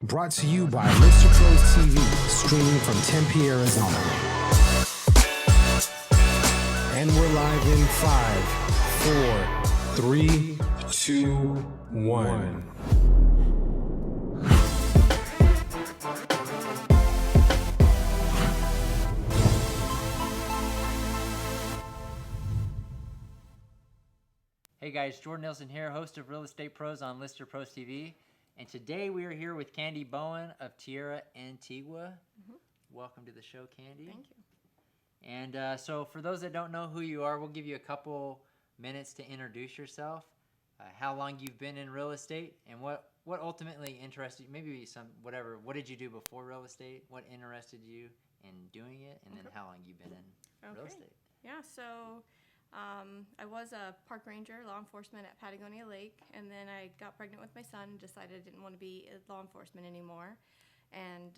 Brought to you by Mr. Pros TV, streaming from Tempe, Arizona. And we're live in 5, 4, 3, 2, 1. Hey guys, Jordan Nielsen here, host of Real Estate Pros on Mr. Pros TV. And today we are here with Candy Bowen of Tierra Antigua. Welcome to the show, Candy. Thank you. And so for those that don't know who you are, we'll give you a couple minutes to introduce yourself, how long you've been in real estate, and what ultimately interested you, maybe what did you do before real estate, what interested you in doing it, and then how long you've been in real estate. Yeah, so I was a park ranger, law enforcement at Patagonia Lake, and then I got pregnant with my son and decided I didn't want to be law enforcement anymore, and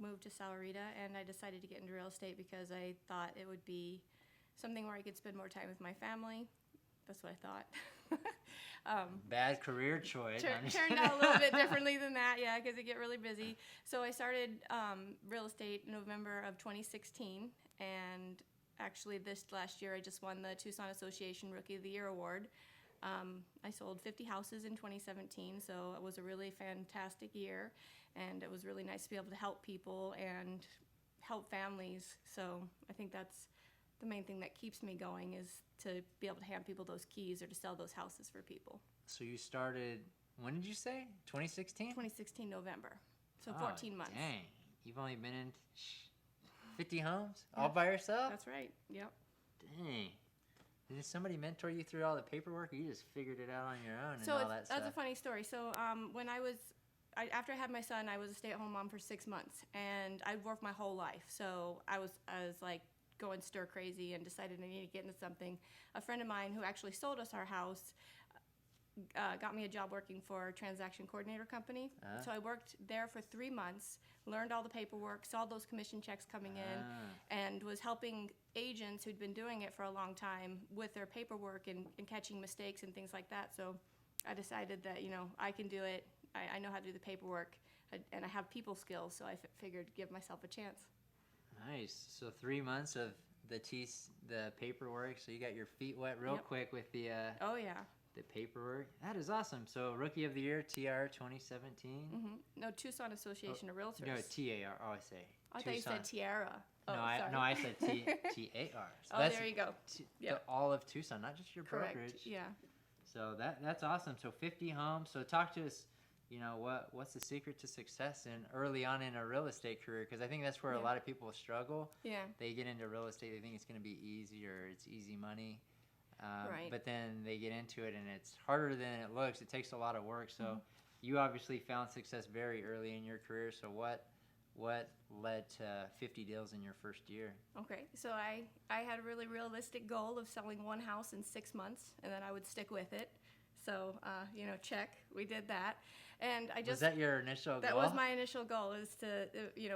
moved to Salarita, and I decided to get into real estate because I thought it would be something where I could spend more time with my family. That's what I thought. Bad career choice. Turned out a little bit differently than that, yeah, because it get really busy. So I started real estate in November of 2016, and actually this last year I just won the Tucson Association Rookie of the Year Award. I sold 50 houses in 2017, so it was a really fantastic year, and it was really nice to be able to help people and help families. So I think that's the main thing that keeps me going, is to be able to hand people those keys or to sell those houses for people. So you started, when did you say? 2016? 2016 November, so 14 months. Dang, you've only been in 50 homes all by yourself? That's right, yep. Dang. Did somebody mentor you through all the paperwork, or you just figured it out on your own and So all that stuff? that's a funny story. So when after I had my son, I was a stay-at-home mom for 6 months, and I'd worked my whole life. So I was like going stir crazy and decided I needed to get into something. A friend of mine who actually sold us our house got me a job working for a transaction coordinator company. So I worked there for 3 months, learned all the paperwork, saw those commission checks coming in, and was helping agents who'd been doing it for a long time with their paperwork and catching mistakes and things like that. So I decided that, I can do it. I know how to do the paperwork, and I have people skills, so I figured give myself a chance. Nice. So 3 months of the paperwork, so you got your feet wet real quick with the oh yeah, the paperwork. That is awesome. So Rookie of the Year, TR 2017. No, Tucson Association of Realtors. No, TAR. Oh, I say. I thought you said Tiara. Oh, no, I said TAR. So oh, there you go. All of Tucson, not just your Correct. brokerage. Yeah. So that's awesome. So 50 homes. So talk to us. What's the secret to success early on in a real estate career? Because I think that's where a lot of people struggle. Yeah. They get into real estate, they think it's going to be easy or it's easy money. Right. But then they get into it and it's harder than it looks. It takes a lot of work. So you obviously found success very early in your career. So what led to 50 deals in your first year? Okay, so I had a really realistic goal of selling one house in 6 months, and then I would stick with it. So, check, we did that. And was that your initial goal? That was my initial goal, is to,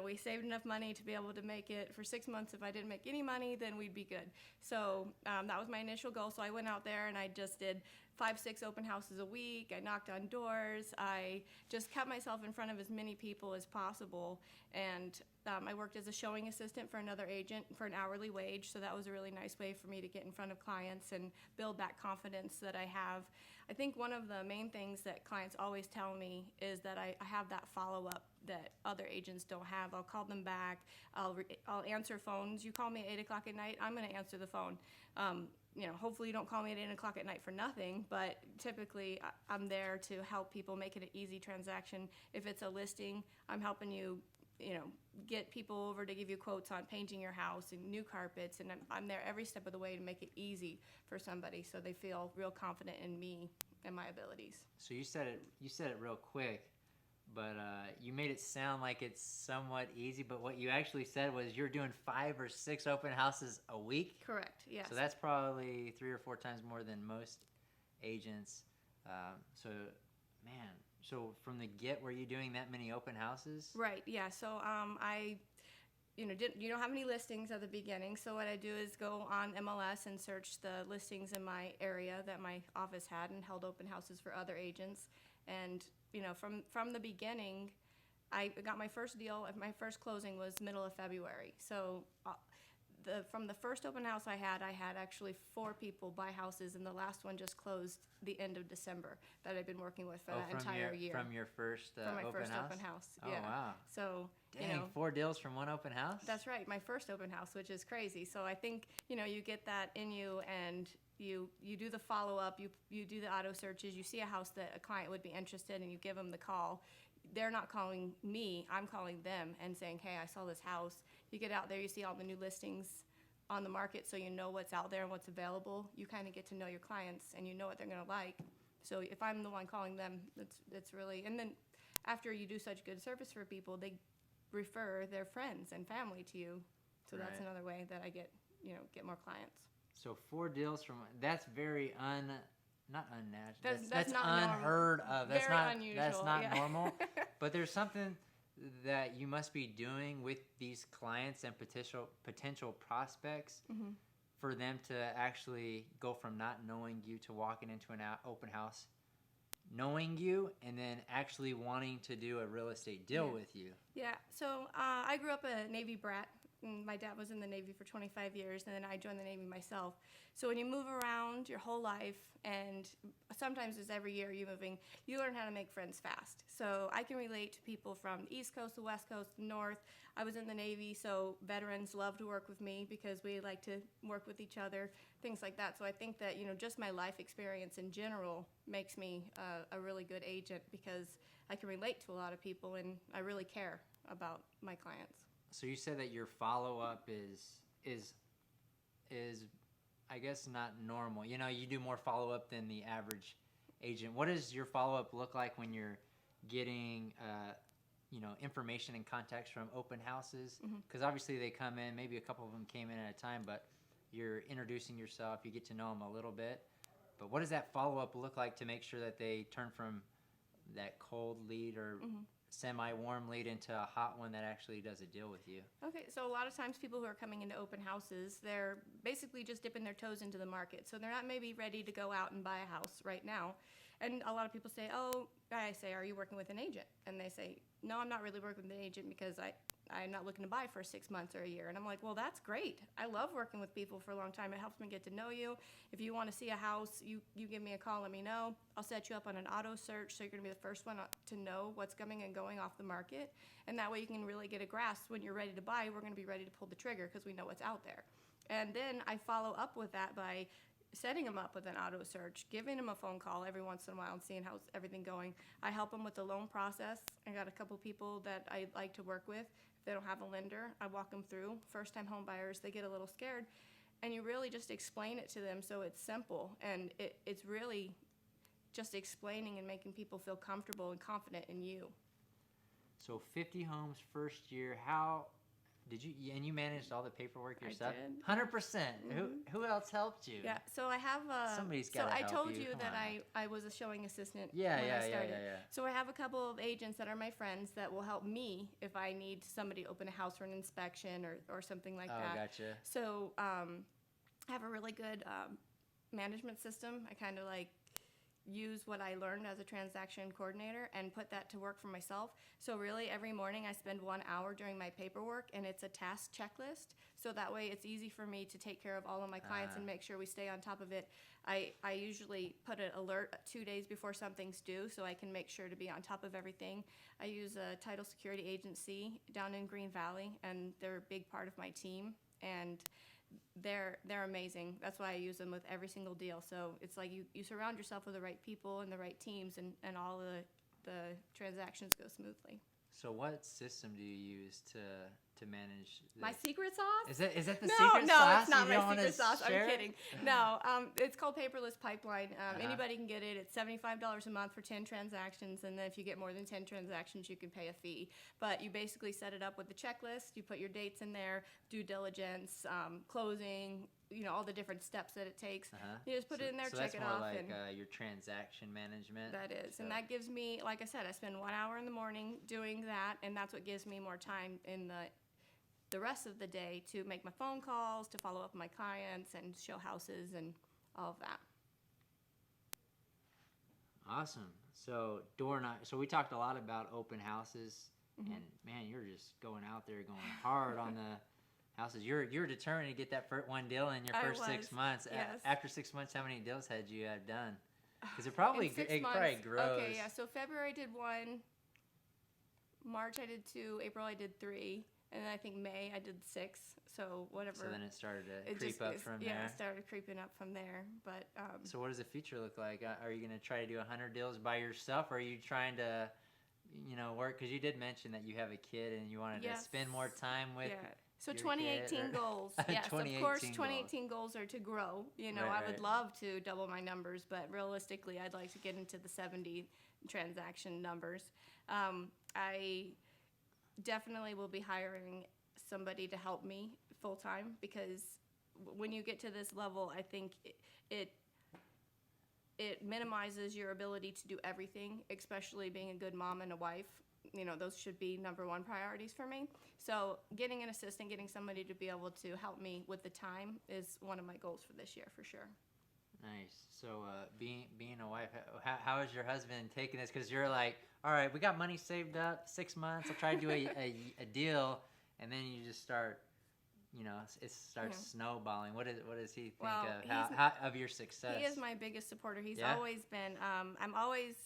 we saved enough money to be able to make it for 6 months. If I didn't make any money, then we'd be good. So that was my initial goal. So I went out there and I just did 5-6 open houses a week. I knocked on doors. I just kept myself in front of as many people as possible. And I worked as a showing assistant for another agent for an hourly wage. So that was a really nice way for me to get in front of clients and build that confidence that I have. I think one of the main things that clients always tell me is that I have that follow-up that other agents don't have. I'll call them back. I'll answer phones. You call me at 8 o'clock at night, I'm going to answer the phone. Hopefully you don't call me at 8 o'clock at night for nothing, but typically I'm there to help people make it an easy transaction. If it's a listing, I'm helping you, get people over to give you quotes on painting your house and new carpets, and I'm there every step of the way to make it easy for somebody so they feel real confident in me and my abilities. So you said it real quick, but you made it sound like it's somewhat easy, but what you actually said was you're doing 5 or 6 open houses a week? Correct, yes. So that's probably 3 or 4 times more than most agents. So from the get, were you doing that many open houses? Right, yeah. So I you don't have any listings at the beginning, so what I do is go on MLS and search the listings in my area that my office had and held open houses for other agents. And from the beginning, I got my first deal. My first closing was middle of February. So from the first open house I had actually 4 people buy houses, and the last one just closed the end of December that I've been working with for that entire year. From your first from my open first house? open house. Oh, yeah. wow. So, Dang, 4 deals from one open house? That's right, my first open house, which is crazy. So I think, you get that in you, and you do the follow-up, you do the auto searches, you see a house that a client would be interested in, and you give them the call. They're not calling me, I'm calling them and saying, hey, I saw this house. You get out there, you see all the new listings on the market, so you know what's out there and what's available. You kind of get to know your clients, and you know what they're going to like. So if I'm the one calling them, that's really, and then after you do such good service for people, they refer their friends and family to you. So that's another way that I get more clients. So 4 deals from, that's very not unnatural. That's not unheard of. That's very not unusual. That's not yeah. normal. But there's something that you must be doing with these clients and potential prospects for them to actually go from not knowing you to walking into an open house, knowing you, and then actually wanting to do a real estate deal with you. Yeah. So I grew up a Navy brat. My dad was in the Navy for 25 years, and then I joined the Navy myself. So when you move around your whole life, and sometimes it's every year you're moving, you learn how to make friends fast. So I can relate to people from the East Coast, the West Coast, the North. I was in the Navy, so veterans love to work with me because we like to work with each other, things like that. So I think that, just my life experience in general makes me a really good agent because I can relate to a lot of people, and I really care about my clients. So you said that your follow-up is I guess not normal. You do more follow-up than the average agent. What does your follow-up look like when you're getting information and context from open houses? Because obviously they come in, maybe a couple of them came in at a time, but you're introducing yourself, you get to know them a little bit. But what does that follow-up look like to make sure that they turn from that cold lead or semi-warm lead into a hot one that actually does a deal with you? Okay, so a lot of times people who are coming into open houses, they're basically just dipping their toes into the market. So they're not maybe ready to go out and buy a house right now. And a lot of people say, I say, are you working with an agent? And they say, no, I'm not really working with an agent because I'm not looking to buy for 6 months or a year. And I'm like, well, that's great. I love working with people for a long time. It helps me get to know you. If you want to see a house, you give me a call, let me know. I'll set you up on an auto search, so you're going to be the first one to know what's coming and going off the market. And that way you can really get a grasp. When you're ready to buy, we're going to be ready to pull the trigger because we know what's out there. And then I follow up with that by setting them up with an auto search, giving them a phone call every once in a while and seeing how's everything going. I help them with the loan process. I got a couple people that I like to work with. If they don't have a lender, I walk them through. First-time home buyers, they get a little scared. And you really just explain it to them so it's simple. And it's really just explaining and making people feel comfortable and confident in you. So 50 homes first year, how did you, and you managed all the paperwork yourself? I did. 100%. Who else helped you? Yeah, so I have Somebody's got to help you. So I told you Come that on. I was a showing assistant Yeah. I started. So I have a couple of agents that are my friends that will help me if I need somebody to open a house for an inspection or something like that. Oh, gotcha. So I have a really good management system. I kind of use what I learned as a transaction coordinator and put that to work for myself. So really every morning I spend 1 hour doing my paperwork, and it's a task checklist. So that way it's easy for me to take care of all of my clients and make sure we stay on top of it. I usually put an alert 2 days before something's due so I can make sure to be on top of everything. I use a title security agency down in Green Valley, and they're a big part of my team. And they're amazing. That's why I use them with every single deal. So it's like you surround yourself with the right people and the right teams, and all the transactions go smoothly. So what system do you use to manage this? My secret sauce? Is that the No, secret sauce? No, it's not You don't my secret wanna sauce. I'm share it? kidding. No, it's called Paperless Pipeline. Anybody can get it. It's $75 a month for 10 transactions, and then if you get more than 10 transactions, you can pay a fee. But you basically set it up with the checklist. You put your dates in there, due diligence, closing, all the different steps that it takes. You just put it in there, check it off. So that's more like your transaction management? That is. And that gives me, like I said, I spend 1 hour in the morning doing that, and that's what gives me more time in the rest of the day to make my phone calls, to follow up with my clients, and show houses and all of that. Awesome. So so we talked a lot about open houses and man, you're just going out there going hard on the houses. You're determined to get that one deal in your first 6 months. Yes. After 6 months, how many deals had you done? Because it probably grows. Okay, yeah. So February I did 1, March I did 2, April I did 3, and then I think May I did 6. So whatever. So then it started to creep up from there. Yeah, it started creeping up from there. But so what does the future look like? Are you going to try to do 100 deals by yourself, or are you trying to, work? Because you did mention that you have a kid and you wanted to spend more time with. Yeah. So 2018 goals. Yes, 2018 of course, 2018 goals are to grow. I would love to double my numbers, but realistically, I'd like to get into the 70 transaction numbers. I definitely will be hiring somebody to help me full time, because when you get to this level, I think it minimizes your ability to do everything, especially being a good mom and a wife. Those should be number one priorities for me. So getting an assistant, getting somebody to be able to help me with the time is one of my goals for this year, for sure. Nice. So being a wife, how is your husband taking this? Because you're like, all right, we got money saved up, 6 months. I'll try to do a deal, and then you just start. It starts snowballing. What does he think of your success? He is my biggest supporter. He's always been. I'm always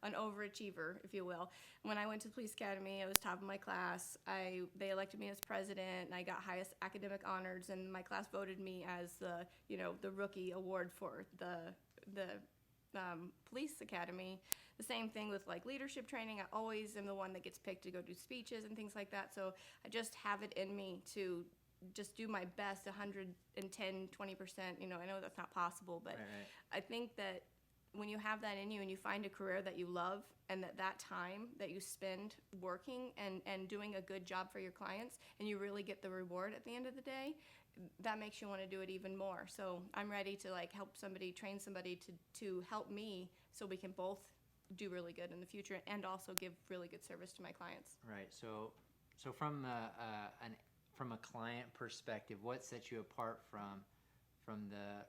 an overachiever, if you will. When I went to the police academy, I was top of my class. They elected me as president, and I got highest academic honors. And my class voted me as the rookie award for the police academy. The same thing with leadership training. I always am the one that gets picked to go do speeches and things like that. So I just have it in me to just do my best, 110, 20%. I know that's not possible, but right. I think that when you have that in you and you find a career that you love, and that time that you spend working and doing a good job for your clients, and you really get the reward at the end of the day, that makes you want to do it even more. So I'm ready to help somebody, train somebody to help me, so we can both do really good in the future and also give really good service to my clients. Right. So from a client perspective, what sets you apart from the,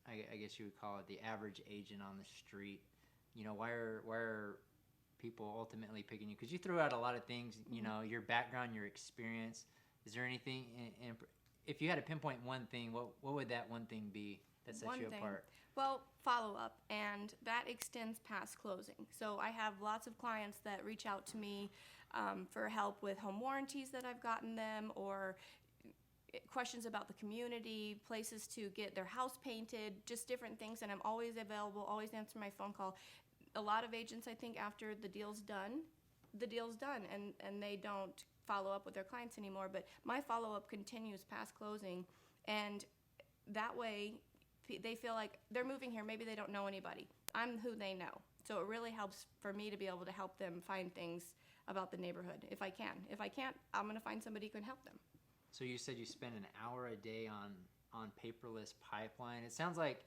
I guess you would call it, the average agent on the street? Why are people ultimately picking you? Because you threw out a lot of things, your background, your experience. Is there anything, if you had to pinpoint one thing, what would that one thing be that sets you apart? Well, follow-up, and that extends past closing. So I have lots of clients that reach out to me for help with home warranties that I've gotten them, or questions about the community, places to get their house painted, just different things, and I'm always available, always answer my phone call. A lot of agents, I think, after the deal's done, and they don't follow up with their clients anymore, but my follow-up continues past closing, and that way they feel like they're moving here, maybe they don't know anybody. I'm who they know. So it really helps for me to be able to help them find things about the neighborhood if I can. If I can't, I'm going to find somebody who can help them. So you said you spend an hour a day on paperless pipeline. It sounds like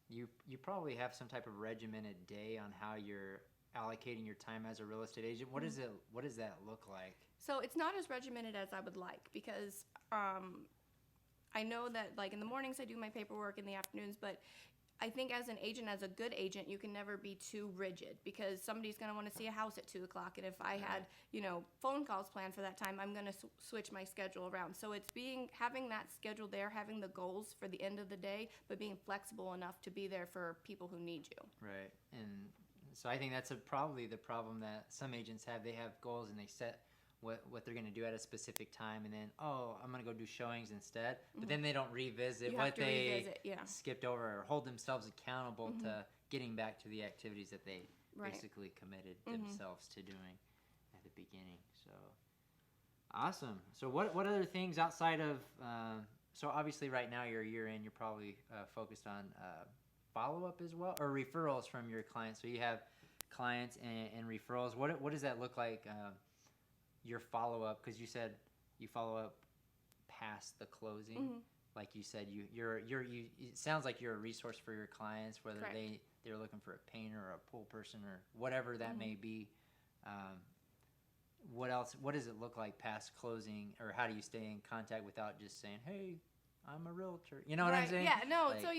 you probably have some type of regimented day on how you're allocating your time as a real estate agent. What does that look like? So it's not as regimented as I would like, because I know that in the mornings I do my paperwork, in the afternoons, but I think as an agent, as a good agent, you can never be too rigid, because somebody's going to want to see a house at 2 o'clock. And if I had, phone calls planned for that time, I'm going to switch my schedule around. So it's having that schedule there, having the goals for the end of the day, but being flexible enough to be there for people who need you. Right. And so I think that's probably the problem that some agents have. They have goals and they set what they're going to do at a specific time, and then, I'm going to go do showings instead. But then they don't revisit what they skipped over, or hold themselves accountable to getting back to the activities that they basically committed themselves to doing at the beginning. So awesome. So what other things outside of so obviously right now you're a year in, you're probably focused on follow-up as well, or referrals from your clients. So you have clients and referrals. What does that look like? Your follow-up, because you said you follow up past the closing. Like you said, you're it sounds like you're a resource for your clients, whether they're looking for a painter or a pool person or whatever that may be. What else? What does it look like past closing, or how do you stay in contact without just saying, "Hey, I'm a realtor. You know what I'm saying? Yeah, no, like, so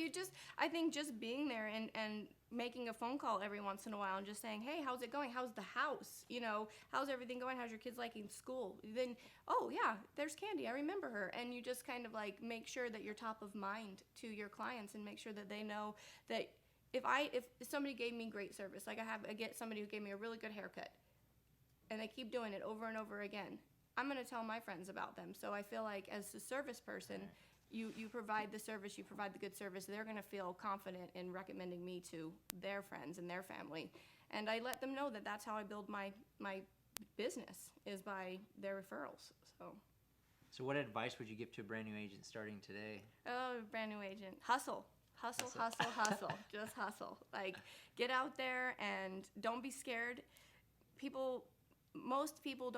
I think just being there and making a phone call every once in a while and just saying, hey, how's it going? How's the house? How's everything going? How's your kids liking school? Then, oh yeah, there's Candy. I remember her. And you just kind of like make sure that you're top of mind to your clients and make sure that they know that if somebody gave me great service, like I get somebody who gave me a really good haircut and they keep doing it over and over again, I'm going to tell my friends about them. So I feel like as a service person, you provide the service, you provide the good service, they're going to feel confident in recommending me to their friends and their family. And I let them know that that's how I build my business, is by their referrals. So what advice would you give to a brand new agent starting today? Oh, brand new agent. Hustle. Hustle. Just hustle. Like, get out there and don't be scared. Most people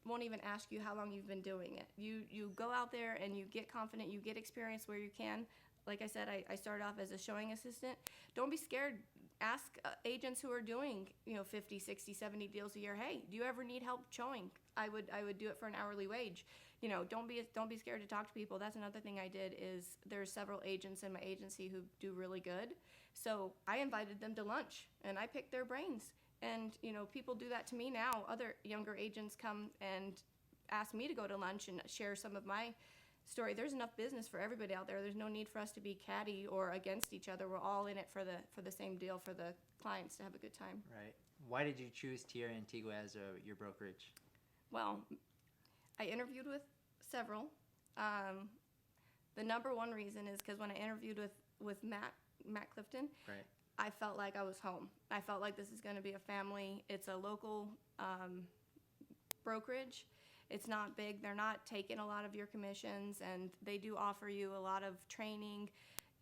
won't even ask you how long you've been doing it. You go out there and you get confident, you get experience where you can. Like I said, I started off as a showing assistant. Don't be scared. Ask agents who are doing 50, 60, 70 deals a year, hey, do you ever need help showing? I would do it for an hourly wage. Don't be scared to talk to people. That's another thing I did, is there's several agents in my agency who do really good. So I invited them to lunch and I picked their brains. And, people do that to me now. Other younger agents come and ask me to go to lunch and share some of my story. There's enough business for everybody out there. There's no need for us to be catty or against each other. We're all in it for the same deal, for the clients to have a good time. Right. Why did you choose Tierra Antigua as your brokerage? Well, I interviewed with several. The number one reason is because when I interviewed with Matt Clifton, right, I felt like I was home. I felt like this is going to be a family. It's a local brokerage. It's not big. They're not taking a lot of your commissions, and they do offer you a lot of training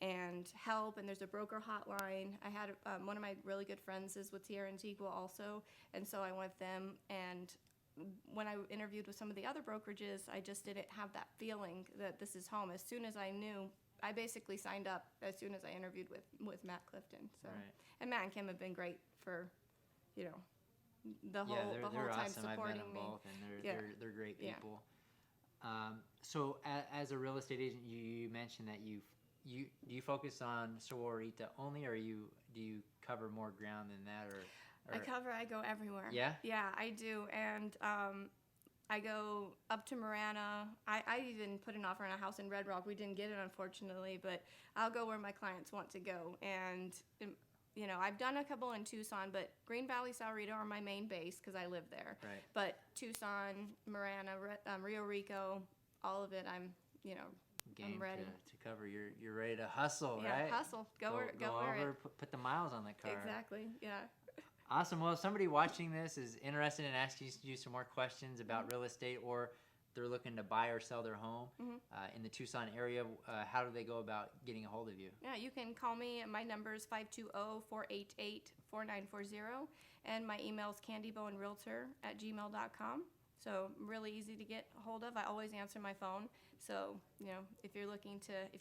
and help, and there's a broker hotline. I had one of my really good friends is with Tierra Antigua also, and so I went with them. And when I interviewed with some of the other brokerages, I just didn't have that feeling that this is home. As soon as I knew, I basically signed up as soon as I interviewed with Matt Clifton. So, right. And Matt and Kim have been great for, the whole time awesome. supporting I've met them me. both, and they're great people. Yeah. So as a real estate agent, you mentioned that do you focus on Sororita only, or do you cover more ground than that, or? I go everywhere. Yeah? Yeah, I do. And I go up to Marana. I even put an offer on a house in Red Rock. We didn't get it, unfortunately, but I'll go where my clients want to go. And, I've done a couple in Tucson, but Green Valley, Sahuarita are my main base because I live there. Right. But Tucson, Marana, Rio Rico, all of it, I'm ready to cover. You're ready to hustle, yeah, right? Yeah, hustle. Go over, where put the miles on the car. Exactly, yeah. Awesome. Well, if somebody watching this is interested in asking you some more questions about real estate, or they're looking to buy or sell their home in the Tucson area, how do they go about getting a hold of you? Yeah, you can call me. My number is 520-488-4940, and my email is candybowenrealtor@gmail.com. So really easy to get a hold of. I always answer my phone. So, if you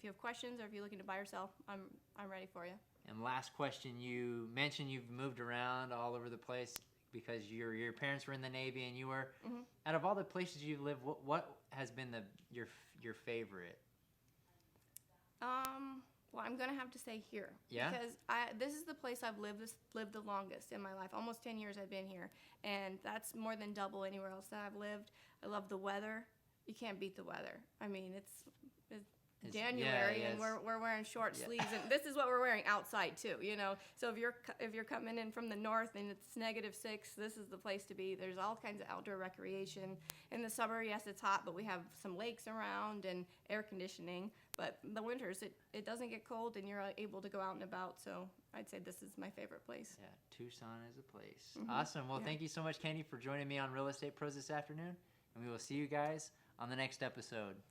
have questions or if you're looking to buy or sell, I'm ready for you. And last question, you mentioned you've moved around all over the place because your parents were in the Navy and you were. Mm-hmm. Out of all the places you've lived, what has been your favorite? Well, I'm gonna have to say here. Yeah. Because this is the place I've lived the longest in my life. Almost 10 years I've been here, and that's more than double anywhere else that I've lived. I love the weather. You can't beat the weather. I mean, it's January, and we're wearing short sleeves, and this is what we're wearing outside too. So if you're coming in from the north and it's -6, this is the place to be. There's all kinds of outdoor recreation. In the summer, yes, it's hot, but we have some lakes around and air conditioning. But the winters, it doesn't get cold, and you're able to go out and about. So I'd say this is my favorite place. Yeah, Tucson is a place. Mm-hmm. Awesome. Well, thank you so much, Candy, for joining me on Real Estate Pros this afternoon, and we will see you guys on the next episode.